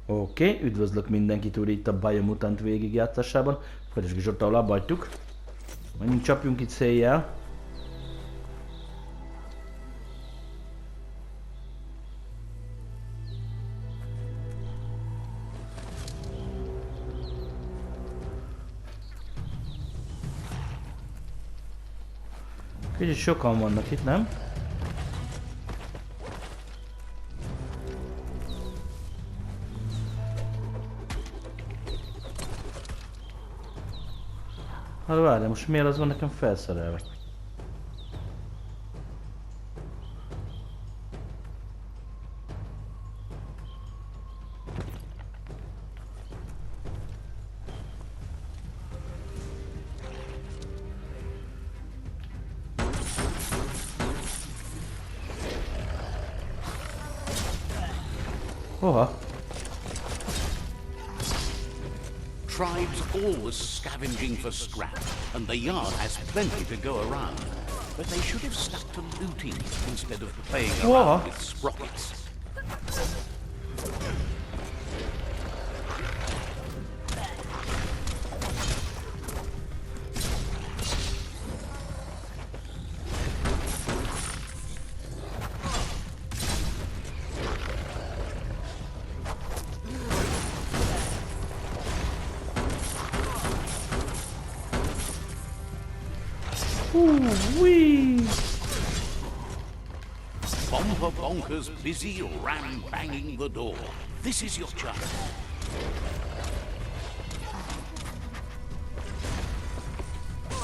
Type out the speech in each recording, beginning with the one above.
Oké, üdvözlök mindenkit úr itt a Biomutant végigjátszásában. Vagyis is ott, ahol abba hagytuk. Menjünk, csapjunk itt széjjel. Kicsit sokan vannak itt, nem? Hát várj, most miért az van nekem felszerelve? Oha! Tribes always scavenging for scrap, and the yard has plenty to go around. But they should have stuck to looting instead of playing around with sprockets. Wee! Bomber bonkers busy ram banging the door. This is your chance.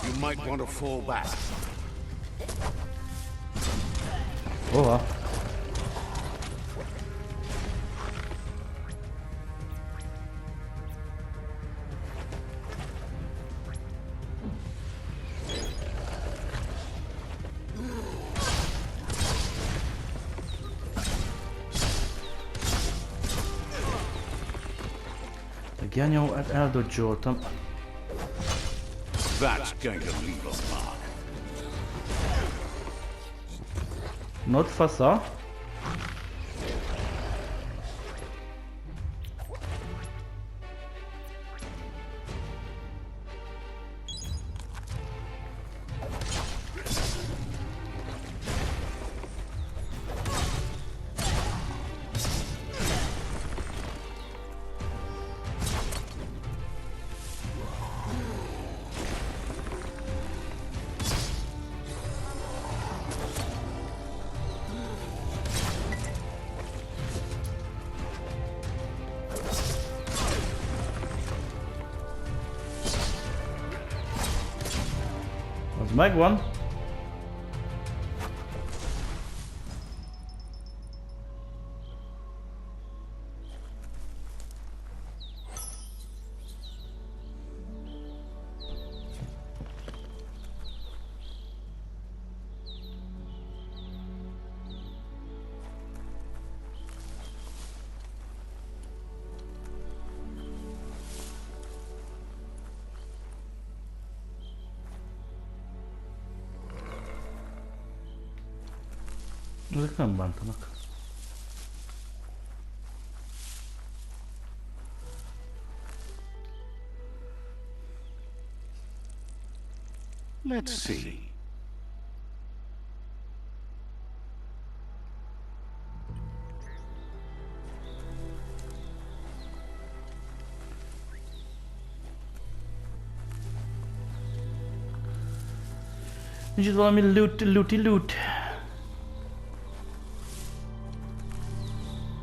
You might want to fall back. Oha! Genyó, eldodzsoltam. That's going to leave a mark. Not fasza. Az megvan. Ezek nem bántanak. Let's see. Nincs itt valami loot.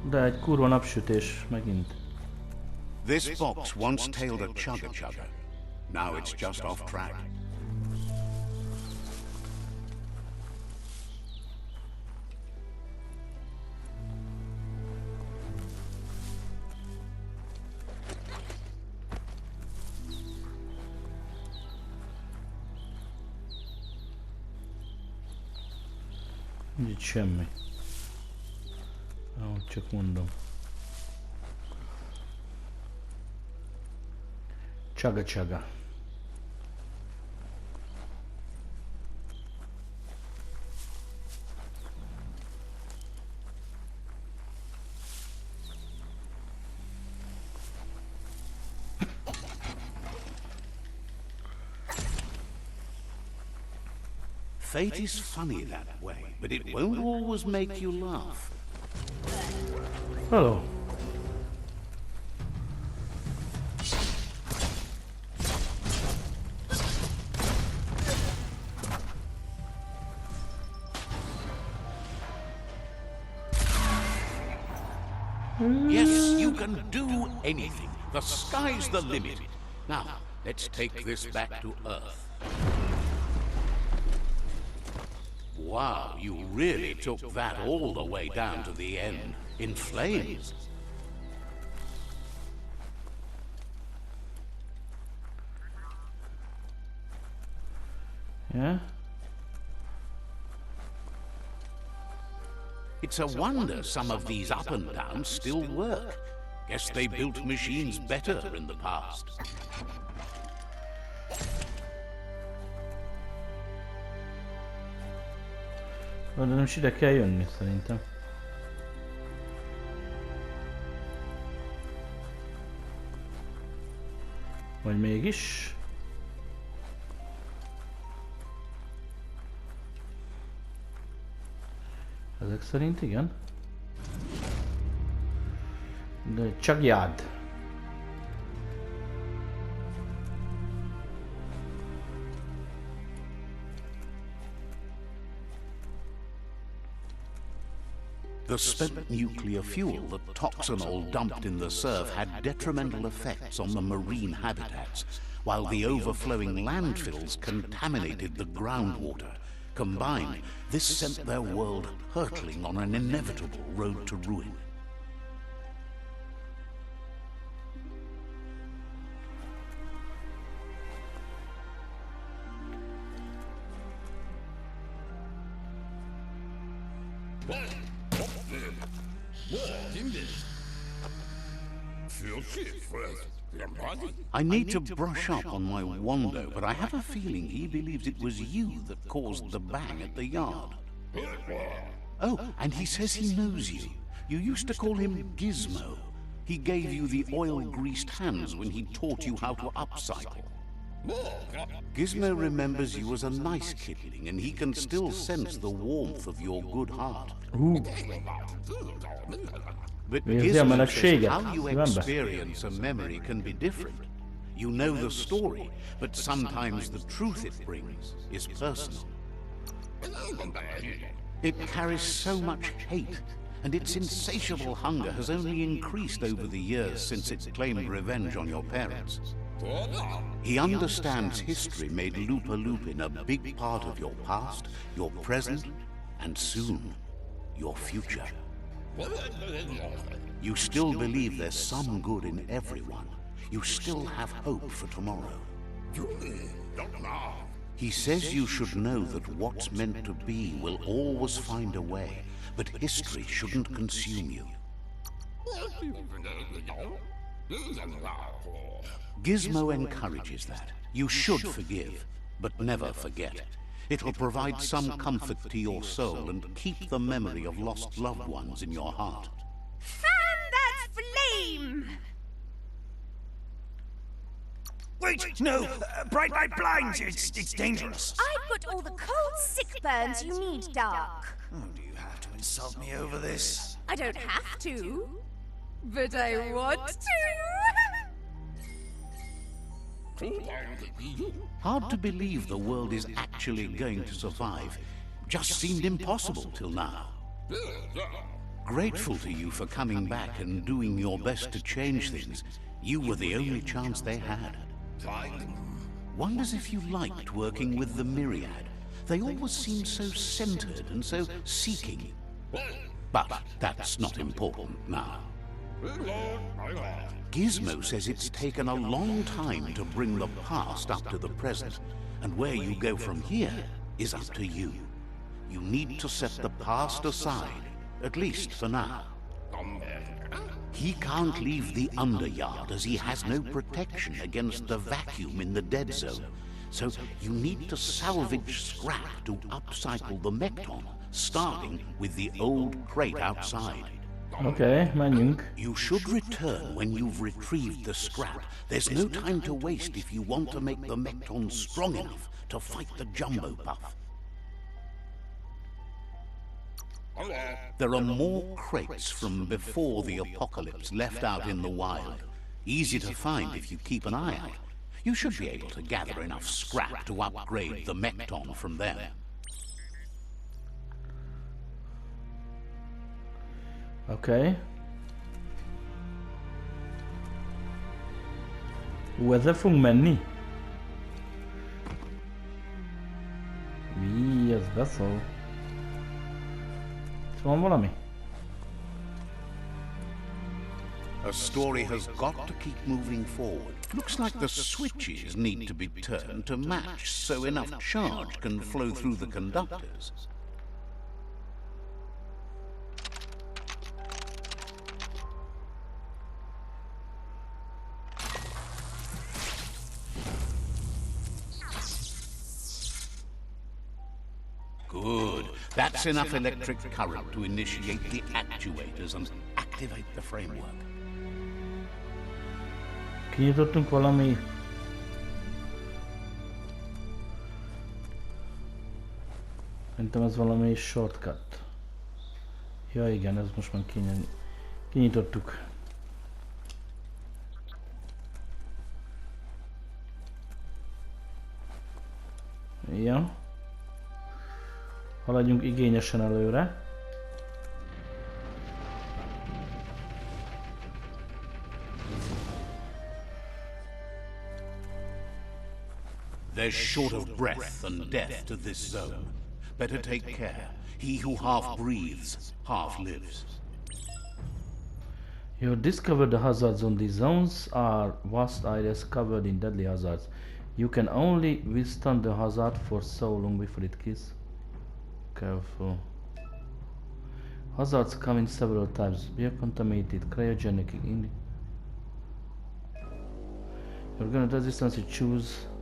De egy kurva napsütés megint. This box once tailed a chugga. Now it's just off track. Nincs itt semmi. Ahogy csak mondom. Csaga. Fate is funny that way, but it won't always make you laugh. Hello. Yes, you can do anything. The sky's the limit. Now, let's take this back to Earth. Wow, you really took that all the way down to the end, in flames. Yeah? It's a wonder some of these up and downs still work. Guess they built machines better in the past. De nem is ide kell jönni szerintem. Vagy mégis? Ezek szerint igen. De csak jád. The spent nuclear fuel that Toxanol dumped in the surf had detrimental effects on the marine habitats, while the overflowing landfills contaminated the groundwater. Combined, this sent their world hurtling on an inevitable road to ruin. I need to brush up on my Wando, but I have a feeling he believes it was you that caused the bang at the yard. Oh, and he says he knows you. You used to call him Gizmo. He gave you the oil-greased hands when he taught you how to upcycle. Gizmo remembers you as a nice kidling, and he can still sense the warmth of your good heart. But Gizmo says how you experience a memory can be different. You know the story, but sometimes the truth it brings is personal. It carries so much hate, and its insatiable hunger has only increased over the years since it claimed revenge on your parents. He understands history made Lupa-Lupin a big part of your past, your present, and soon, your future. You still believe there's some good in everyone. You still have hope for tomorrow. He says you should know that what's meant to be will always find a way, but history shouldn't consume you. Gizmo encourages that. You should forgive, but never forget. It'll provide some comfort to your soul and keep the memory of lost loved ones in your heart. Fan that flame! Wait, no! Bright light blinds! It's dangerous! I put all the cold sick burns you need, Dark. Oh, do you have to insult me over this? I don't have to, but I want to. Hard to believe the world is actually going to survive. Just seemed impossible till now. Grateful to you for coming back and doing your best to change things. You were the only chance they had. Wonders if you liked working with the Myriad. They always seemed so centered and so seeking. But that's not important now. Gizmo says it's taken a long time to bring the past up to the present, and where you go from here is up to you. You need to set the past aside, at least for now. He can't leave the Underyard as he has no protection against the vacuum in the dead zone, so you need to salvage scrap to upcycle the Mekton, starting with the old crate outside. Okay, menjünk. You should return when you've retrieved the scrap. There's no time to waste if you want to make the Mekton strong enough to fight the Jumbo Puff. There are more crates from before the apocalypse left out in the wild. Easy to find if you keep an eye out. You should be able to gather enough scrap to upgrade the Mekton from them. Okay. Ezzel fogunk menni? Mi, ez beszól? Itt van valami? A story has got to keep moving forward. Looks like the switches need to be turned to match so enough charge can flow through the conductors. Good. That's enough electric current to initiate the actuators and activate the framework. Kinyitottunk valami... Szerintem ez valami shortcut. Ja igen, ez most már kinyitottuk. Ja. Haladjunk igényesen előre. There's short of breath and death to this zone. Better take care. He who half breathes, half lives. You discovered the hazards on these zones are vast areas covered in deadly hazards. You can only withstand the hazard for so long before it kills. Careful. Hazards come in several types. Biocontaminated, cryogenic, organic resistance, you choose.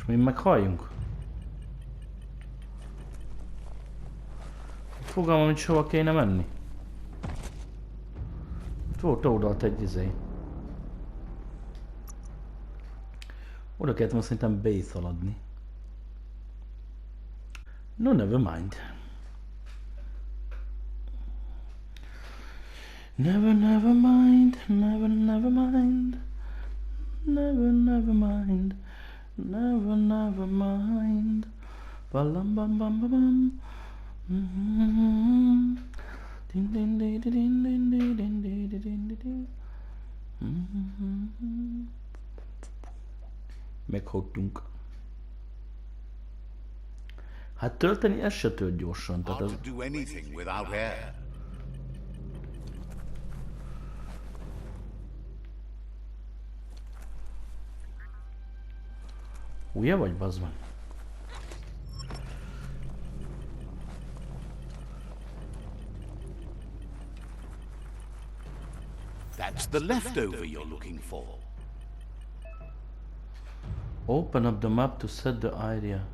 Mi meghalljunk? Fogalmam, hogy hova kéne menni. Volt oldalt egy izé. Oda kellett volna szerintem beszaladni. No, never mind. Never mind. Never mind. Never mind. Never mind. Balam bam bam bam bam. Din din din din din din din din din din. Meghottunk. Hát tölteni ez se tölt gyorsan, tehát Hard to do anything without air. Hülye vagy, bazd meg? That's the leftover you're looking for. Open up the map to set the area.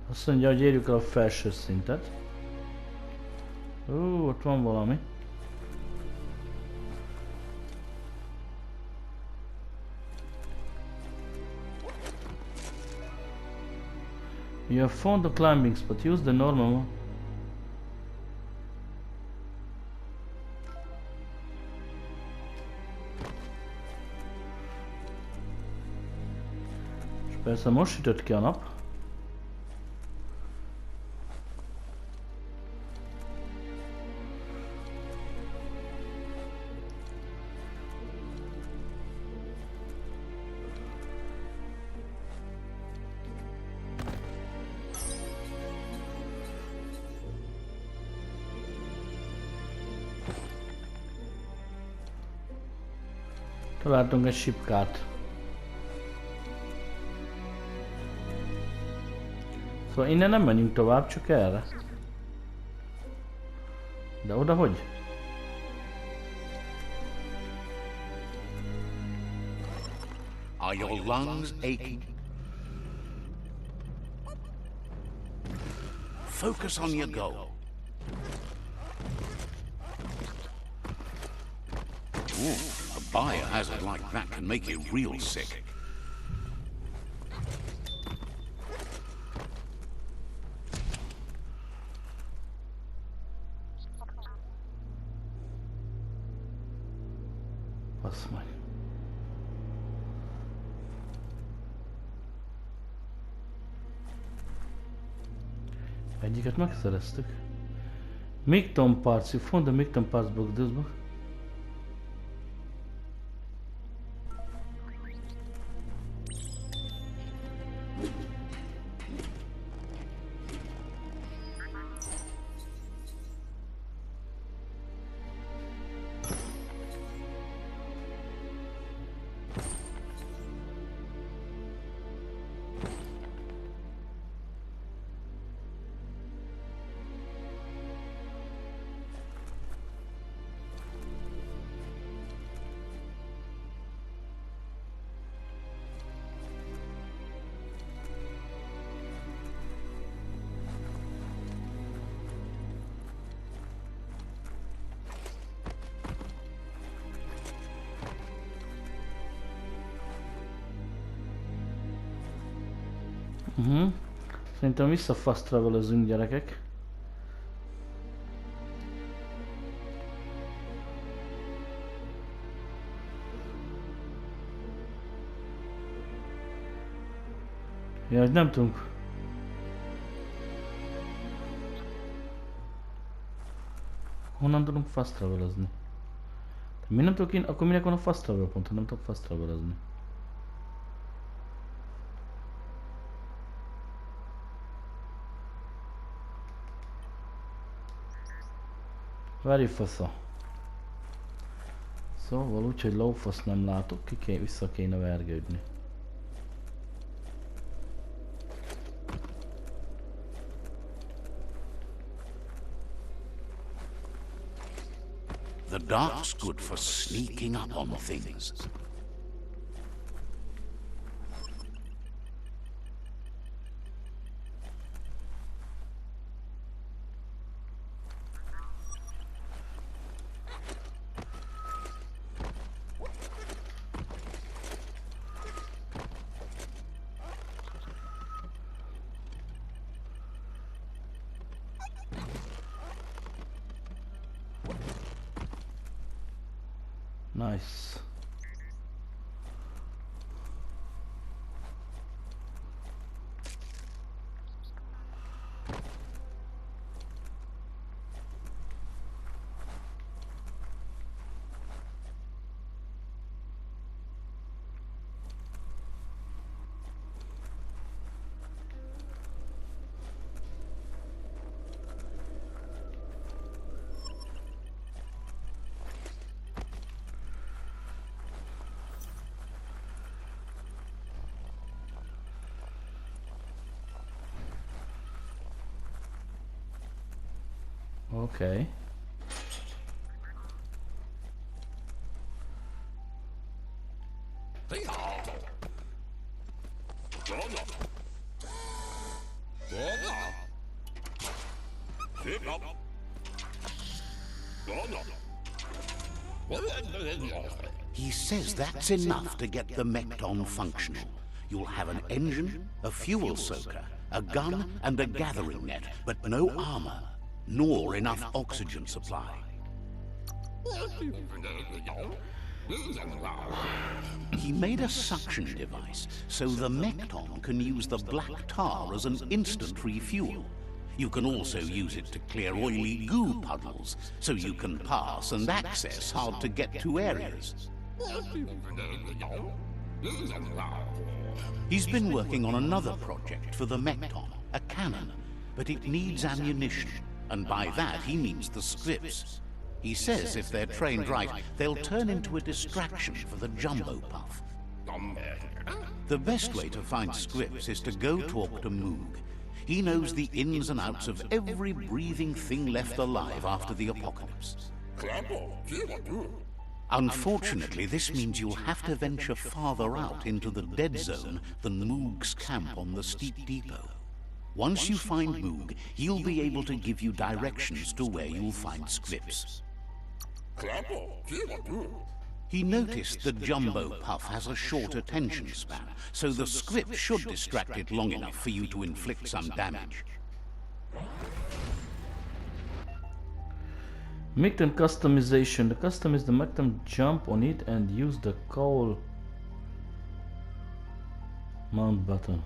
Azt mondja, hogy érjük el a felső szintet. Ott van valami. You have found the climbing spot. Use the normal one. Persze most sütött ki a nap. Találtunk egy sipkát. Szóval innen nem menjünk tovább, csak erre. De oda hogy? Are your lungs aching? Focus on your goal. Ooh, a biohazard like that can make you real sick. Basz meg. Egyiket megszereztük. Micton parts, you found the Micton parts book, this book. Szerintem vissza fast travelezünk, gyerekek. Ja, hogy nem tudunk. Honnan tudunk fast travelezni? Akkor minek van a fast travel pont, ha nem tudok fast travelezni? Veri fasza. Szóval úgy, hogy lófasz nem látok, vissza kéne vergődni. The dark's good for sneaking up on things. Nice. Okay. He says that's enough to get the Mecton functional. You'll have an engine, a fuel soaker, a gun, and a gathering net, but no armor, nor enough oxygen supply. He made a suction device so the Mekton can use the black tar as an instant refuel. You can also use it to clear oily goo puddles, so you can pass and access hard-to-get-to areas. He's been working on another project for the Mekton, a cannon, but it needs ammunition, and by that he means the scripts. He says if they're trained right, they'll turn into a distraction for the Jumbo Puff. The best way to find scripts is to go talk to Moog. He knows the ins and outs of every breathing thing left alive after the apocalypse. Unfortunately, this means you'll have to venture farther out into the dead zone than Moog's camp on the steep depot. Once you find Moog, he'll be able to give you directions to where you'll find scripts. He noticed the Jumbo Puff has a short attention span, so the script should distract it long enough for you to inflict some damage. Mekton customization. The customize the Mekton, jump on it and use the cowl mount button.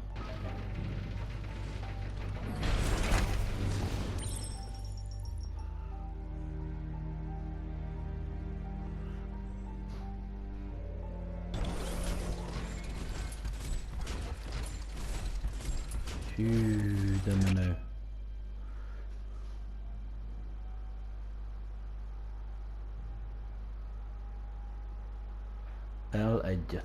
De menu. L1.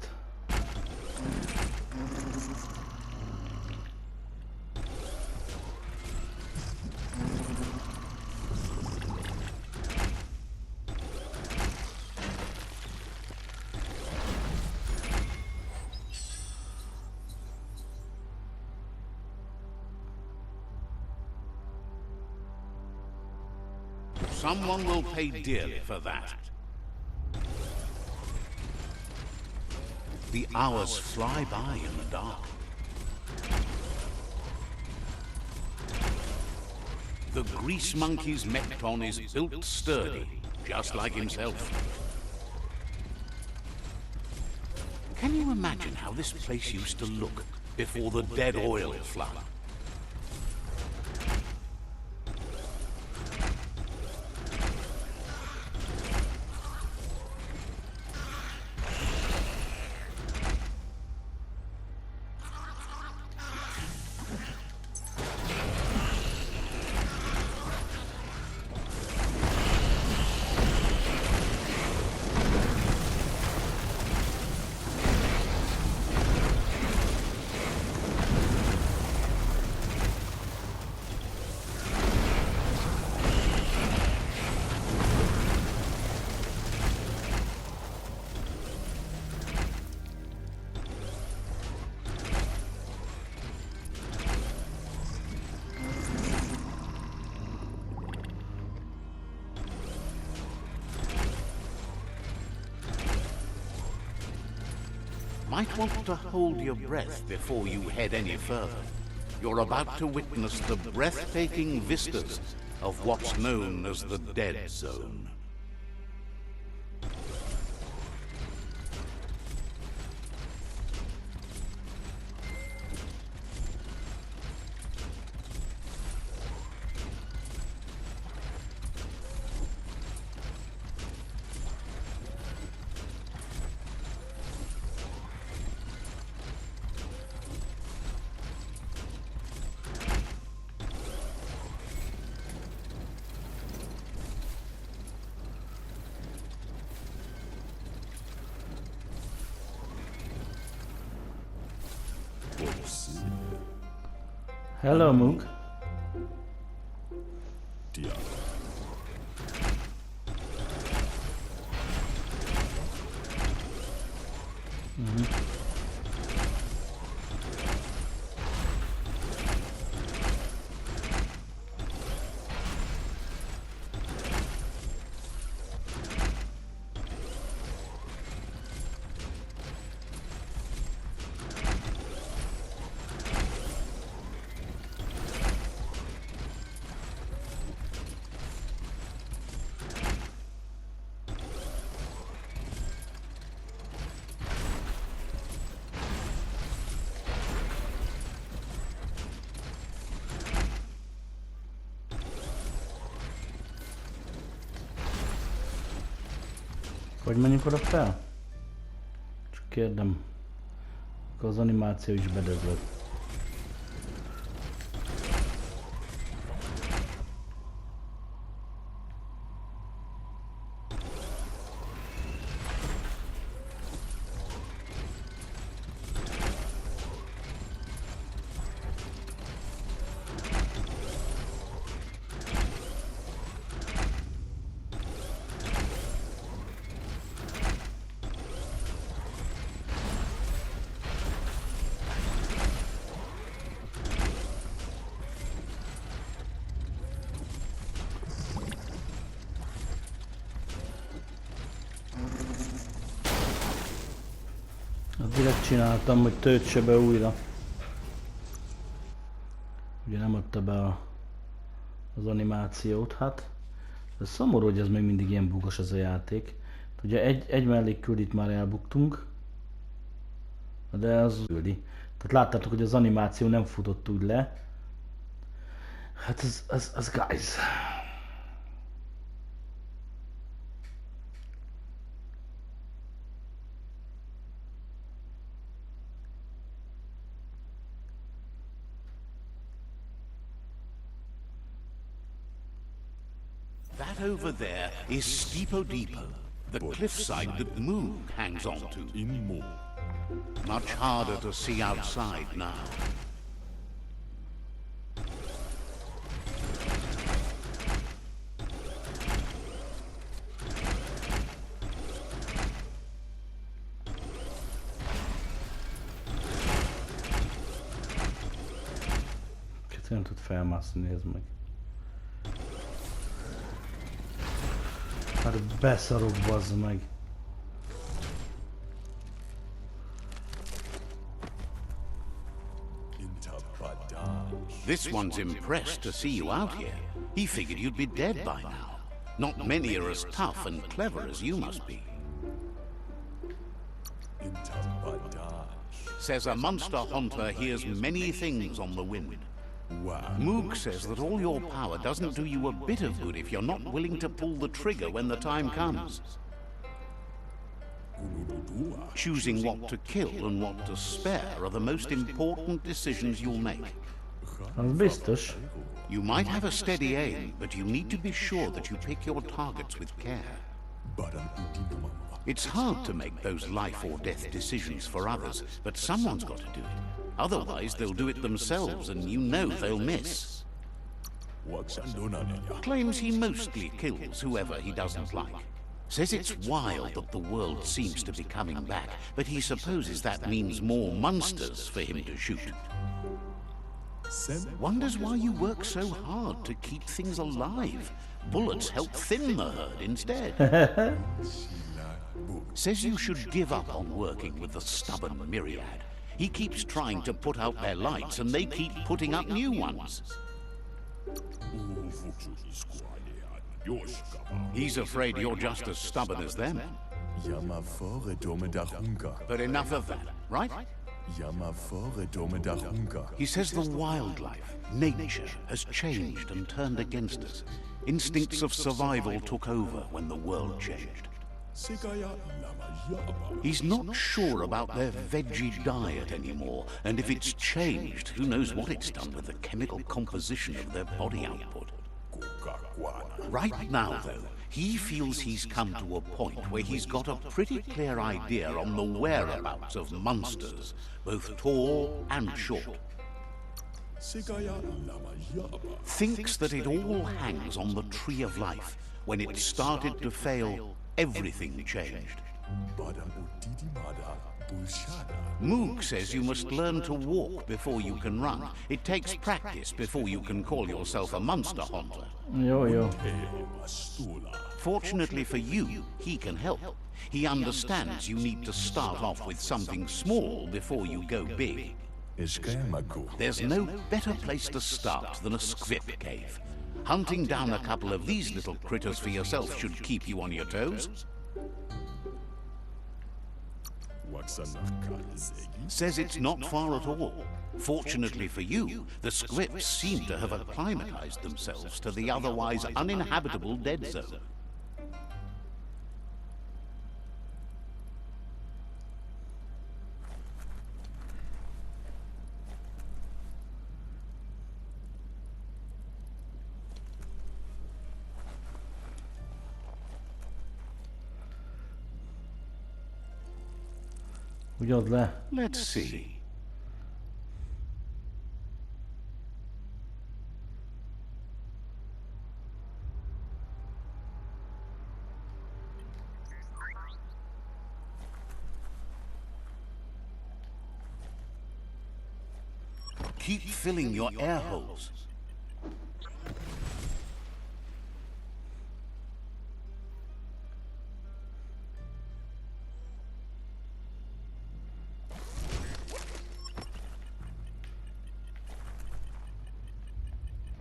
Someone will pay dearly for that. The hours fly by in the dark. The Grease Monkey's Mekton is built sturdy, just like himself. Can you imagine how this place used to look before the dead oil flood? Might want to hold your breath before you head any further. You're about to witness the breathtaking vistas of what's known as the Dead Zone. Hello, Moog. Hogy menjünk oda fel? Csak kérdem. Akkor az animáció is bedöglött. Direkt csináltam, hogy töltse be újra. Ugye nem adta be az animációt, hát. Ez szomorú, hogy ez még mindig ilyen bugos ez a játék. Ugye egy mellékküldit már elbuktunk. De az küldi. Tehát láttátok, hogy az animáció nem futott úgy le. Hát ez guys. That over there is Steepo Depot, the cliffside that Moog hangs on to. Much harder to see outside now. Nem tud felmászni, nézd meg. Hát beszarok, bazd meg. This one's impressed to see you out here. He figured you'd be dead by now. Not many are as tough and clever as you must be. Says a monster hunter hears many things on the wind. Moog says that all your power doesn't do you a bit of good if you're not willing to pull the trigger when the time comes. Choosing what to kill and what to spare are the most important decisions you'll make. Az biztos. You might have a steady aim, but you need to be sure that you pick your targets with care. It's hard to make those life or death decisions for others, but someone's got to do it. Otherwise, they'll do it themselves, and you know they'll miss. Claims he mostly kills whoever he doesn't like. Says it's wild that the world seems to be coming back, but he supposes that means more monsters for him to shoot. Wonders why you work so hard to keep things alive. Bullets help thin the herd instead. Says you should give up on working with the stubborn myriad. He keeps trying to put out their lights and they keep putting up new ones. He's afraid you're just as stubborn as them. But enough of that, right? He says the wildlife, nature, has changed and turned against us. Instincts of survival took over when the world changed. He's not sure about their veggie diet anymore, and if it's changed, who knows what it's done with the chemical composition of their body output. Right now, though, he feels he's come to a point where he's got a pretty clear idea on the whereabouts of monsters, both tall and short. Thinks that it all hangs on the tree of life. When it started to fail, everything changed. Moog says you must learn to walk before you can run. It takes practice before you can call yourself a monster hunter. Yo. Fortunately for you, he can help. He understands you need to start off with something small before you go big. There's no better place to start than a script cave. Hunting down a couple of these little critters for yourself should keep you on your toes. Says it's not far at all. Fortunately for you, the scripts seem to have acclimatized themselves to the otherwise uninhabitable dead zone. Úgy add le. Let's see. Keep filling your air holes.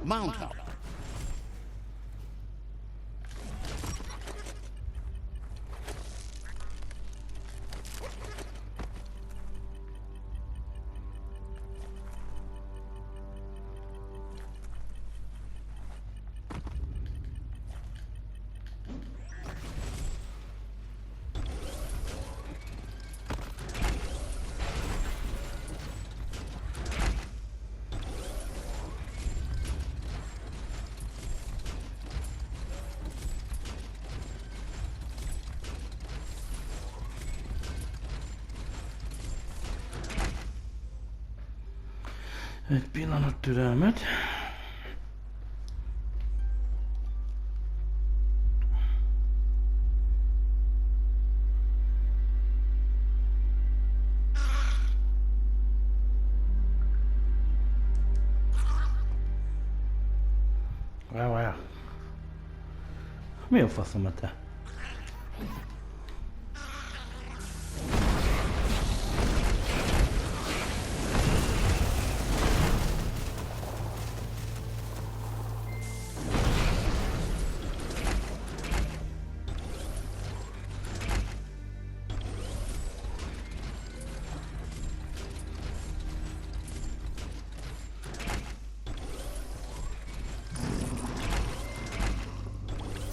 Mount up. Egy pillanat türelmet. Várjál. Mi a faszom a te?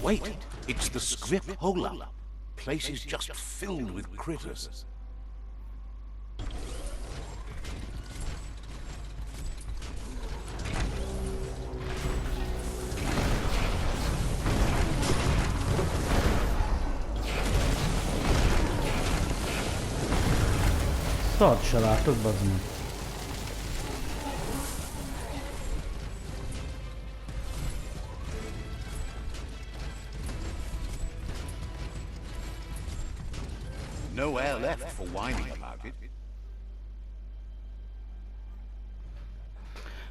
Wait, it's the script hole-up. Place is just filled with critters. Szart se látok, bazd meg. No air left for whining about it.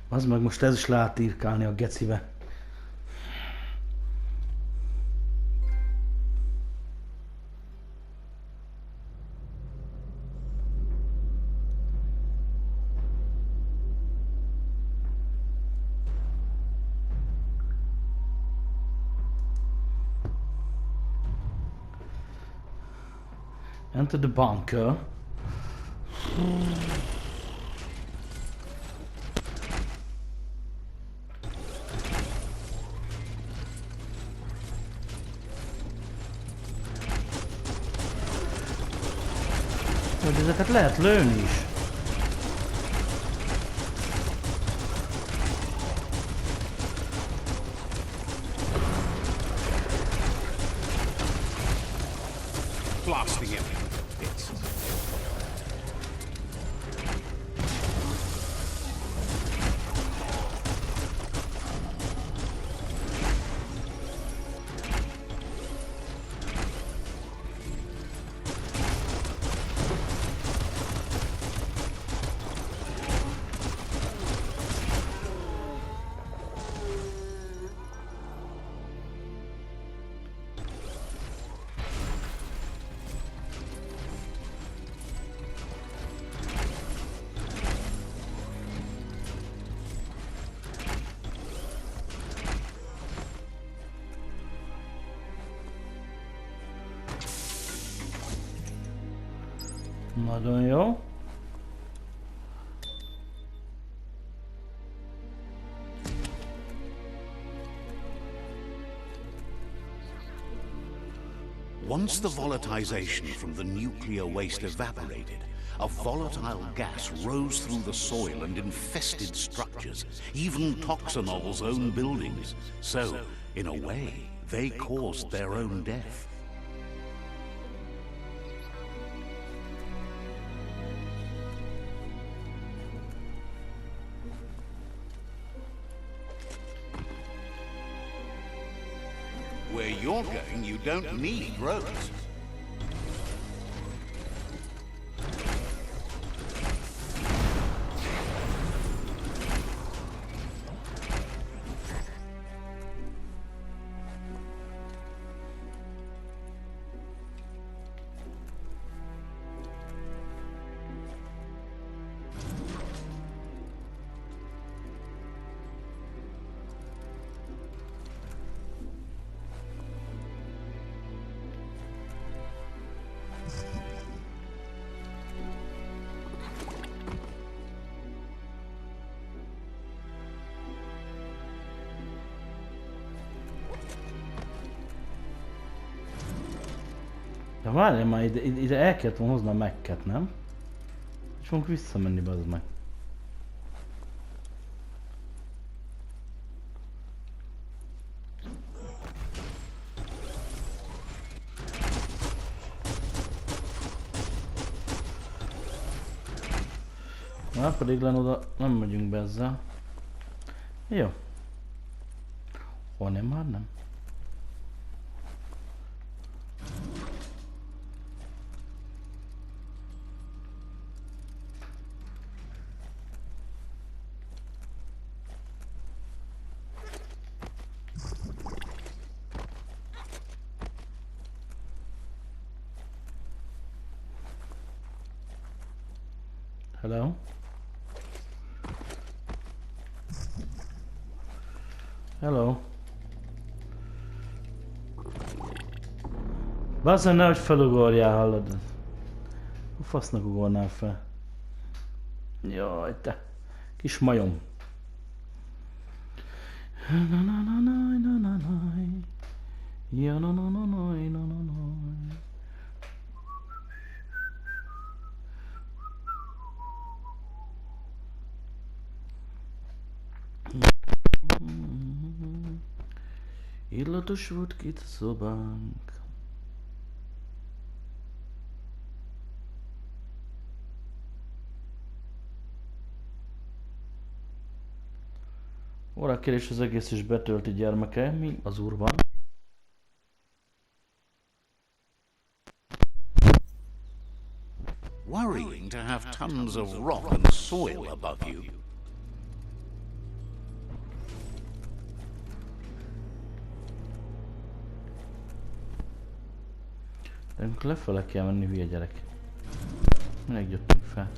Bazd meg, most ez is lehet írkálni a gecibe. Enter the bunker. Hogy ezeket lehet lőni is. Blasting him. Bits. Nagyon jó. Once the volatilization from the nuclear waste evaporated, a volatile gas rose through the soil and infested structures, even Toxanol's own buildings. So, in a way, they caused their own death. you're going, you don't need roads. De várjál már, ide el kellett volna hozni a Mac-et, nem? És fogunk visszamenni, bazd meg. Már pedig len oda nem megyünk be ezzel. Jó. Hanem már nem. Hello? Hello? Bazzan, nehogy felugorjál, hallod? A fasznak ugornál fel. Jaj, te kis majom. Ja, na na na na na na na. Illatos volt két szobánk. Órakérés az egész is betölti, gyermeke, mi az úrban? Worrying to have tons of rock and soil above you. De lefele kell menni, hülye gyerek. Minek jöttünk fel?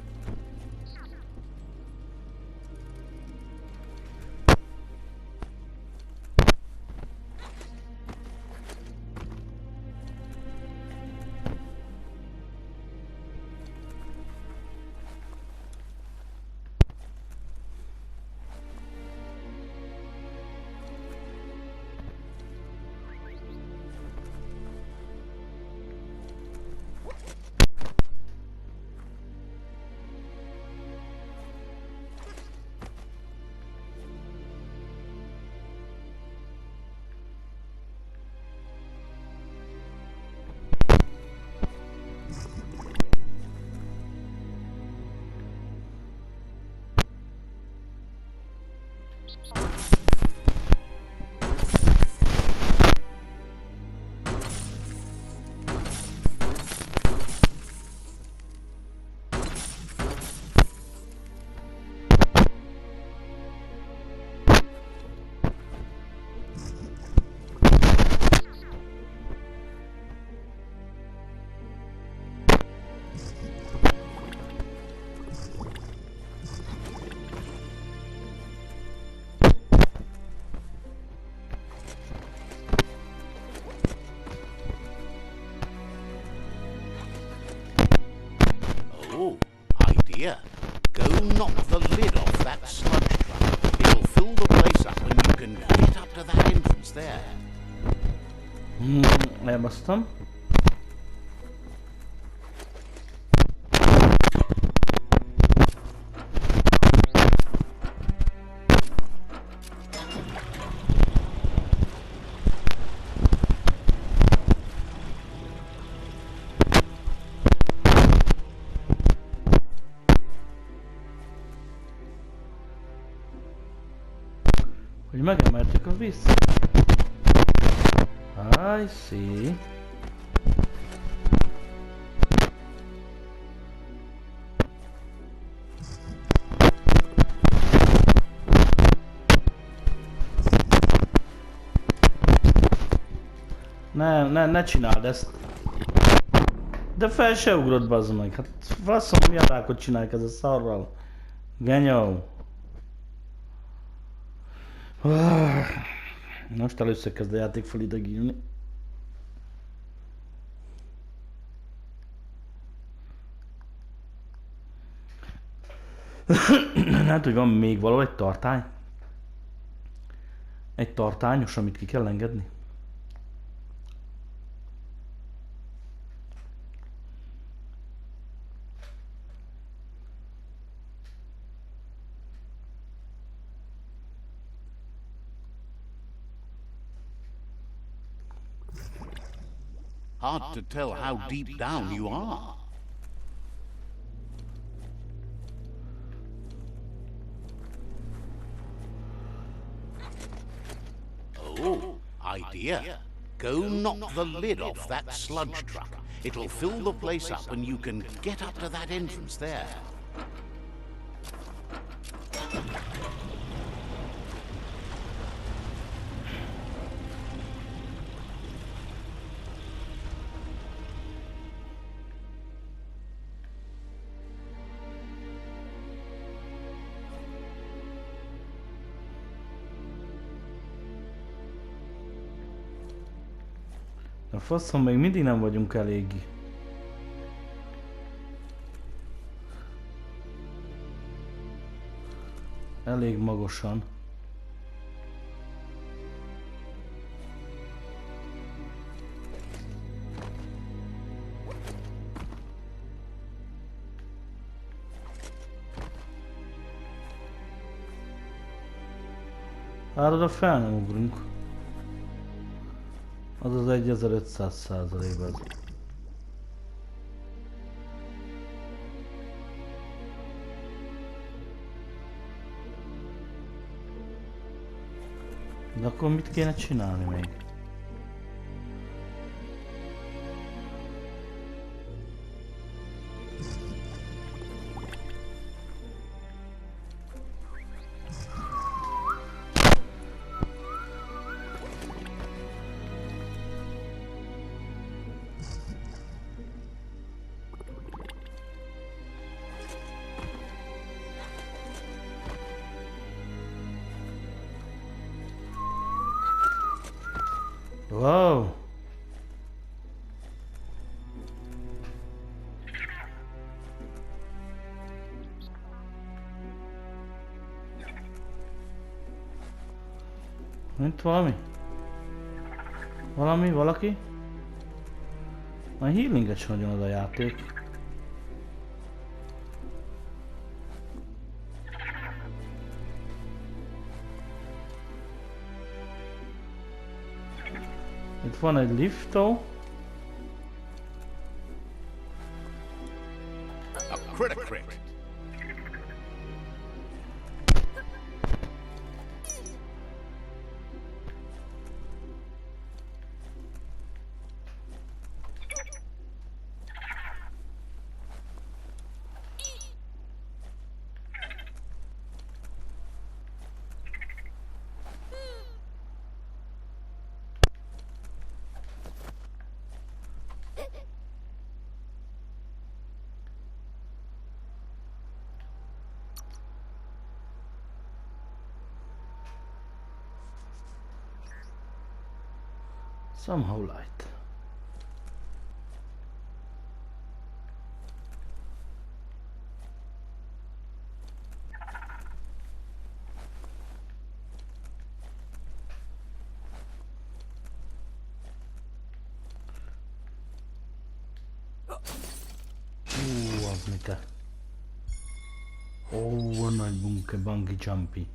Oh, idea. Go knock the lid off that sludge truck. It'll fill the place up and you can get up to that entrance there. Elbasztam. Hogy megemeltük a víz. I see. Ne csináld ezt. De fel se ugrott, bazd meg. Hát faszom, milyen rákot csinálják ez a szarral. Genyó. Most először kezd a játék felidegülni. Hát, hogy van még való egy tartály? Egy tartányos, amit ki kell engedni? Hard to tell how deep down you are. Oh, idea. Go knock the lid off that sludge truck. It'll fill the place up and you can get up to that entrance there. A faszom, még mindig nem vagyunk elég. Elég magasan. Hát oda fel nem ugrunk. Az az 1500%-ban. De akkor mit kéne csinálni még? Wow! Mint valami? Valaki? A healinget sem nagyon ad a játék. Itt van egy liftó. A crit. Somehow light. Az mi te? Ó, nagy bunke, bungee jumpy.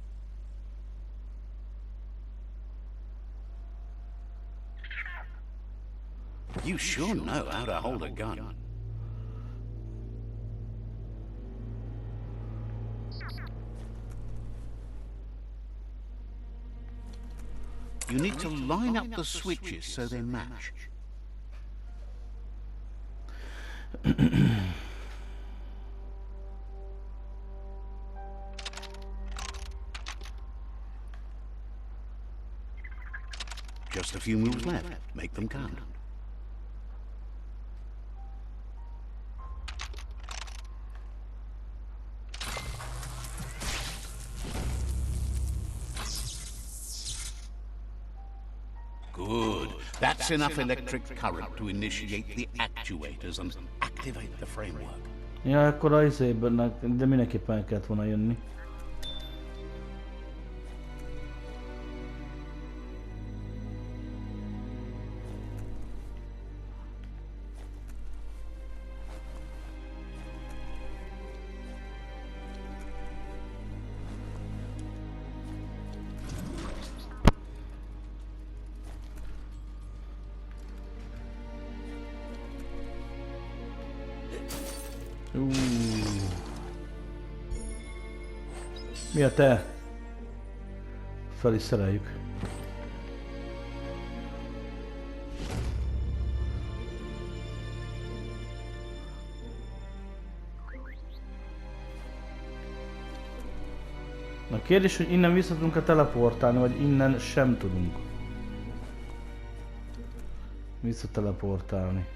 You sure know how to hold a gun. You need to line up the switches so they match. Just a few moves left. Make them count. Good. That's enough electric current to initiate the actuators and activate the framework. Ja, akkor a izében, de mindenképpen el kellett volna jönni. Mi a te? Fel is szereljük. A kérdés, hogy innen vissza tudunk-e teleportálni, vagy innen sem tudunk visszateleportálni.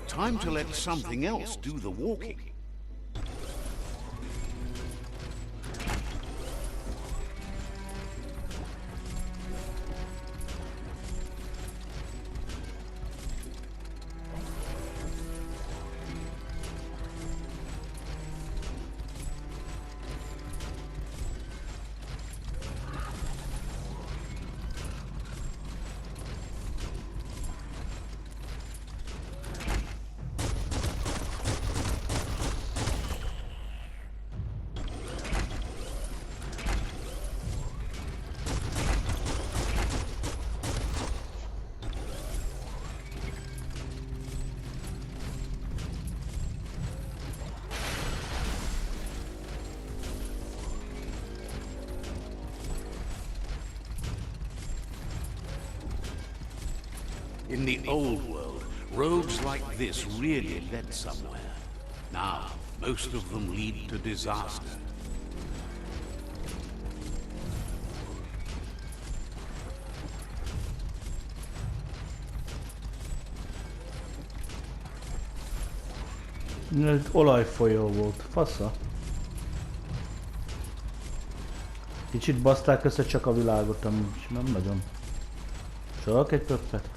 Time to let something else do the walking. In the old world, roads like this really led somewhere. Now, most of them lead to disaster. Ez olajfolyó volt, fasza. Kicsit baszták össze csak a világot, amúgy nem nagyon. Csak egy pöppet.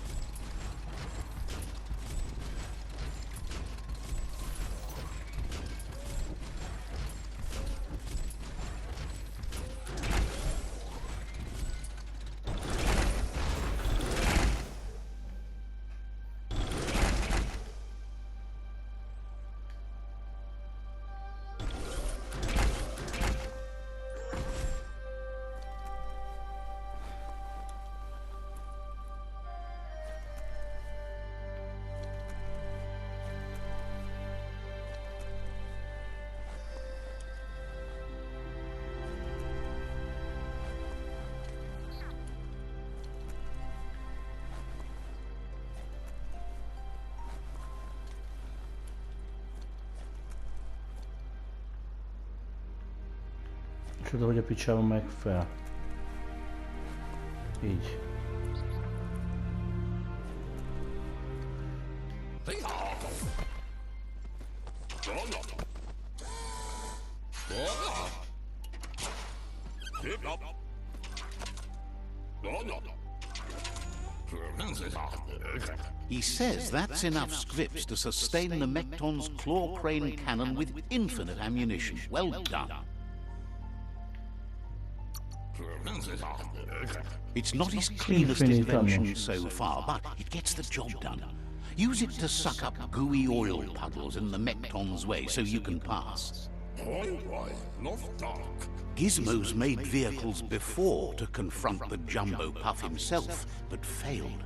Csoda, hogy a picsába meg fel. Így. He says that's enough scripts to sustain the Mekton's claw crane cannon with infinite ammunition. Well done. It's not his cleanest invention so far, but it gets the job done. Use it to suck up gooey oil puddles in the Mekton's way so you can pass. Gizmo's made vehicles before to confront the Jumbo Puff himself, but failed.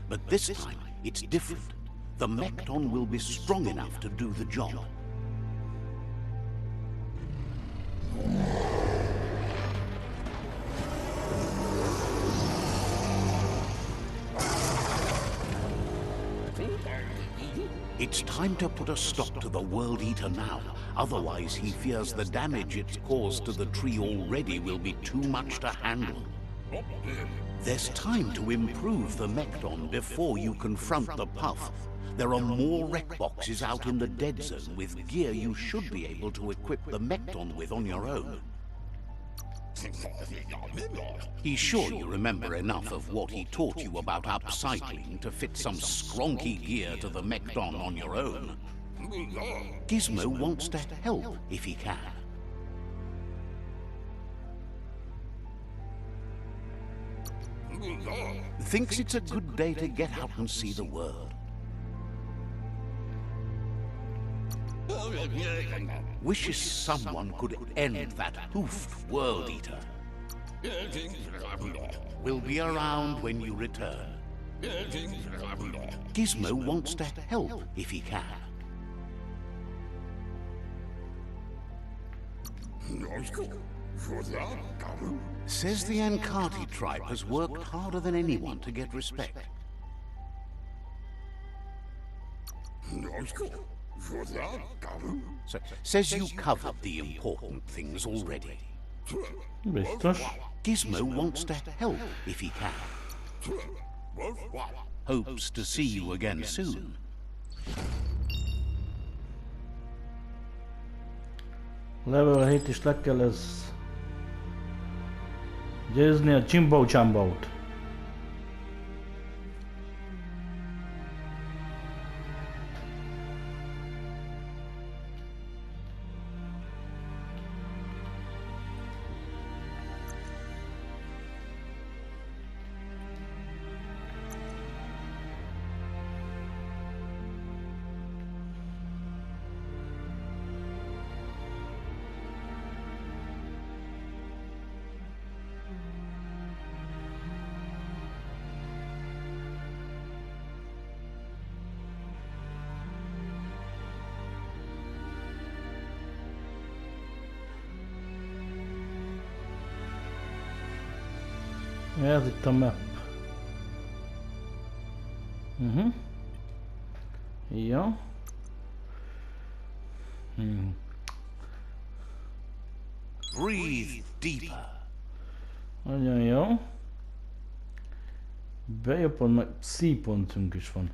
But this time, it's different. The Mekton will be strong enough to do the job. It's time to put a stop to the World Eater now. Otherwise, he fears the damage it's caused to the tree already will be too much to handle. There's time to improve the Mekton before you confront the Puff. There are more wreck boxes out in the dead zone with gear you should be able to equip the Mekton with on your own. He's sure you remember enough of what he taught you about upcycling to fit some skronky gear to the Mekton on your own. Gizmo wants to help if he can. Thinks it's a good day to get out and see the world. Wishes someone could end that hoofed World Eater. We'll be around when you return. Gizmo wants to help if he can. Says the Ankati tribe has worked harder than anyone to get respect. Says you covered the important things already. Biztos. Gizmo wants to help if he can. Hopes to see you again soon. Level 7 is le kell ez győzni a Jimbo Jumbo-t. Ez itt a map. Ja. Breathe deeper. Nagyon jó. B-pont meg C-pontunk is van.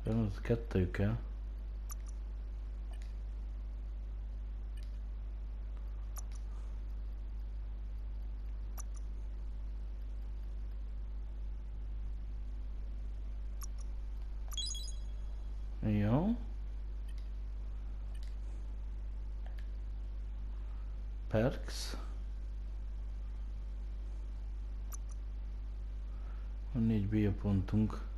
Az kettőjük kell. Jó. Perks. Van 4 biopontunk.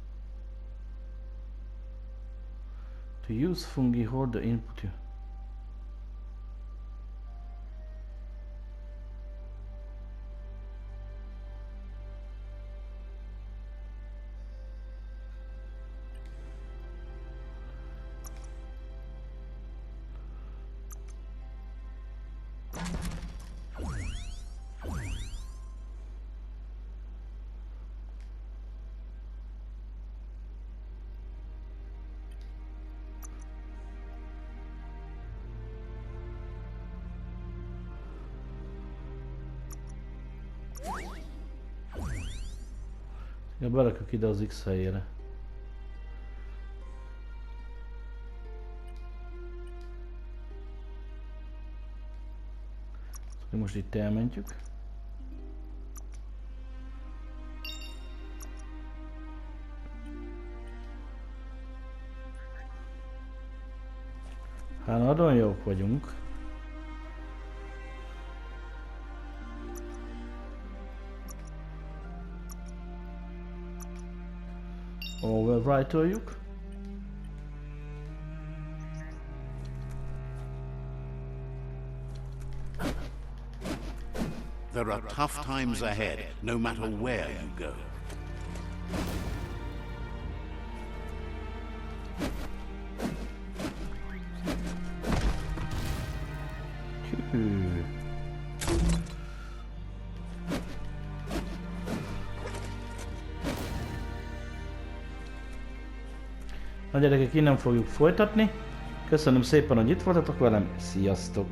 To use fungi hold the input. Ja, berakjuk ide az X helyére. Most itt elmentjük. Hát nagyon jók vagyunk. Overwrite-oljuk. There are tough times ahead, no matter where you go. Na gyerekek, innen fogjuk folytatni. Köszönöm szépen, hogy itt voltatok velem. Sziasztok!